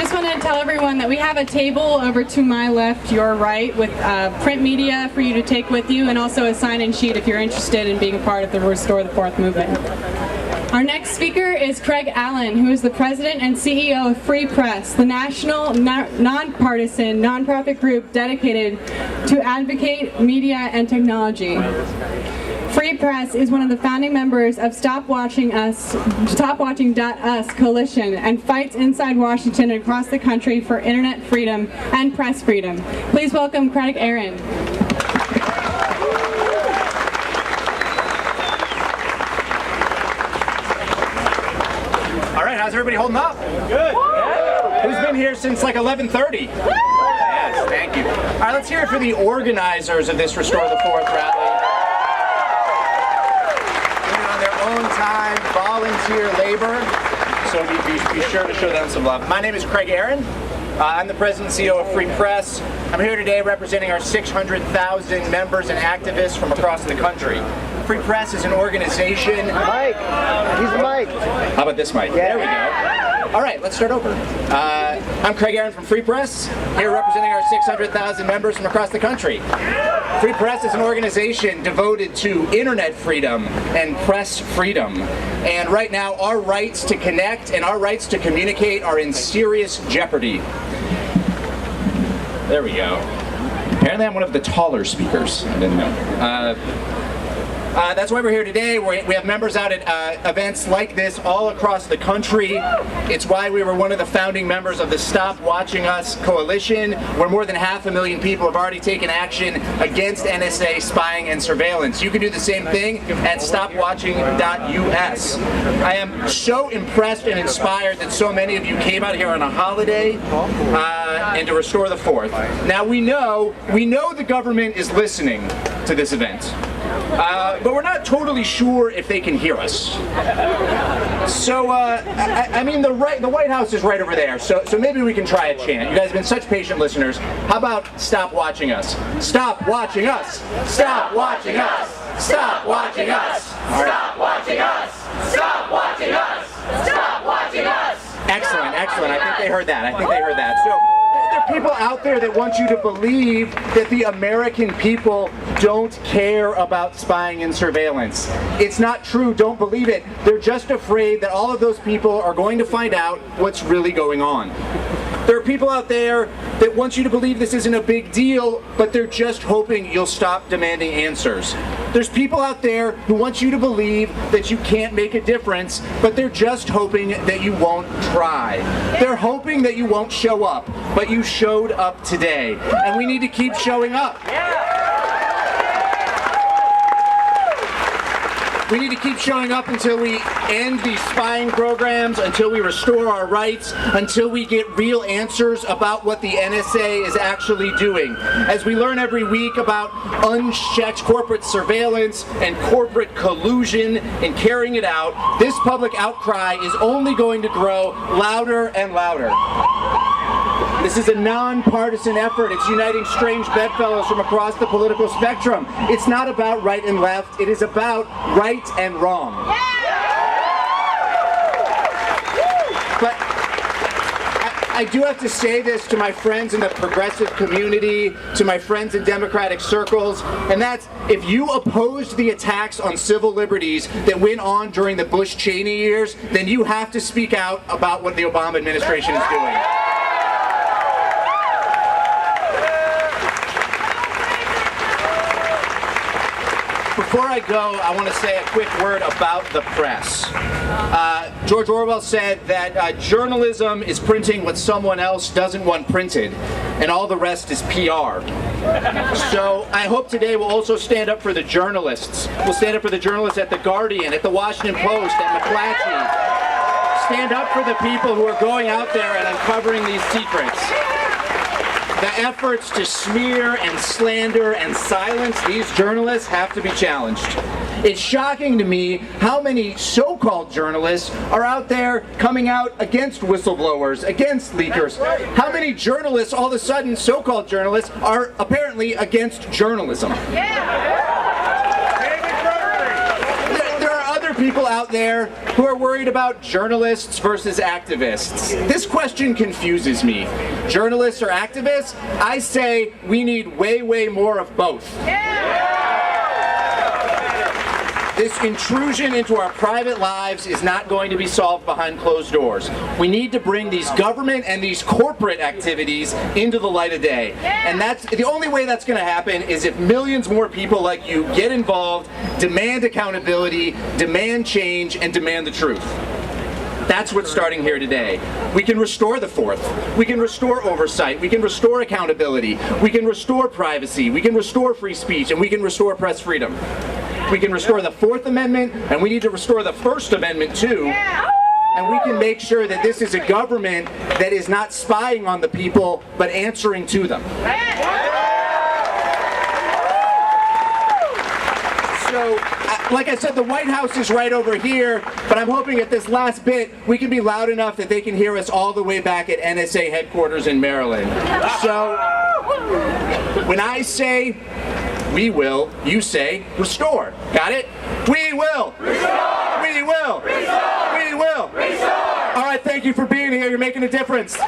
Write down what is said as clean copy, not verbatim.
Just want to tell everyone that we have a table over to my left, your right, with print media for you to take with you, and also a sign-in sheet if you're interested in being a part of the Restore the Fourth movement. Our next speaker is Craig Allen, who is the president and CEO of Free Press, the national, nonpartisan, nonprofit group dedicated to advocate media and technology. Free Press is one of the founding members of StopWatching.us coalition and fights inside Washington and across the country for internet freedom and press freedom. Please welcome Craig Aaron. All right, how's everybody holding up? Good. Yeah. Who's been here since like 11:30? Yes, thank you. All right, let's hear it for the organizers of this Restore the Fourth rally. On their own time, volunteer labor, so be sure to show them some love. My name is Craig Aaron. I'm the president and CEO of Free Press. I'm here today representing our 600,000 members and activists from across the country. Free Press is an organization. Mike, he's the mic. How about this mic? Yeah. There we go. All right, let's start over. I'm Craig Aaron from Free Press, here representing our 600,000 members from across the country. Free Press is an organization devoted to internet freedom and press freedom. And right now, our rights to connect and our rights to communicate are in serious jeopardy. There we go. Apparently I'm one of the taller speakers. I didn't know. That's why we're here today. We have members out at events like this all across the country. It's why we were one of the founding members of the Stop Watching Us coalition, where more than 500,000 people have already taken action against NSA spying and surveillance. You can do the same thing at stopwatching.us. I am so impressed and inspired that so many of you came out here on a holiday and to restore the Fourth. Now we know the government is listening to this event. But we're not totally sure if they can hear us. So, I mean, the White House is right over there, so maybe we can try a chant. You guys have been such patient listeners. How about stop watching us? Stop watching us! Stop watching us! Stop watching us! Stop watching us! Stop watching us! Stop watching us! Excellent, excellent. I think they heard that. So, there are people out there that want you to believe that the American people don't care about spying and surveillance. It's not true. Don't believe it. They're just afraid that all of those people are going to find out what's really going on. There are people out there that want you to believe this isn't a big deal, but they're just hoping you'll stop demanding answers. There's people out there who want you to believe that you can't make a difference, but they're just hoping that you won't try. They're hoping that you won't show up, but you showed up today, and we need to keep showing up. We need to keep showing up until we end these spying programs, until we restore our rights, until we get real answers about what the NSA is actually doing. As we learn every week about unchecked corporate surveillance and corporate collusion in carrying it out, this public outcry is only going to grow louder and louder. This is a nonpartisan effort. It's uniting strange bedfellows from across the political spectrum. It's not about right and left. It is about right and wrong. But I do have to say this to my friends in the progressive community, to my friends in Democratic circles, and that's, if you opposed the attacks on civil liberties that went on during the Bush-Cheney years, then you have to speak out about what the Obama administration is doing. Before I go, I want to say a quick word about the press. George Orwell said that journalism is printing what someone else doesn't want printed, and all the rest is PR. So I hope today we'll also stand up for the journalists. We'll stand up for the journalists at The Guardian, at The Washington Post, at McClatchy. Stand up for the people who are going out there and uncovering these secrets. The efforts to smear and slander and silence these journalists have to be challenged. It's shocking to me how many so-called journalists are out there coming out against whistleblowers, against leakers. How many journalists, all of a sudden, so-called journalists, are apparently against journalism. There are other people out there who are worried about journalists versus activists. This question confuses me. Journalists or activists? I say we need way more of both. This intrusion into our private lives is not going to be solved behind closed doors. We need to bring these government and these corporate activities into the light of day. And that's the only way that's going to happen is if millions more people like you get involved, demand accountability, demand change, and demand the truth. That's what's starting here today. We can restore the Fourth. We can restore oversight. We can restore accountability. We can restore privacy. We can restore free speech, and we can restore press freedom. We can restore the Fourth Amendment, and we need to restore the First Amendment too. And we can make sure that this is a government that is not spying on the people, but answering to them. So, like I said, the White House is right over here, but I'm hoping at this last bit we can be loud enough that they can hear us all the way back at NSA headquarters in Maryland. So, when I say we will, you say restore. Got it? We will. Restore. We will. Restore. We will. Restore. All right, thank you for being here. You're making a difference.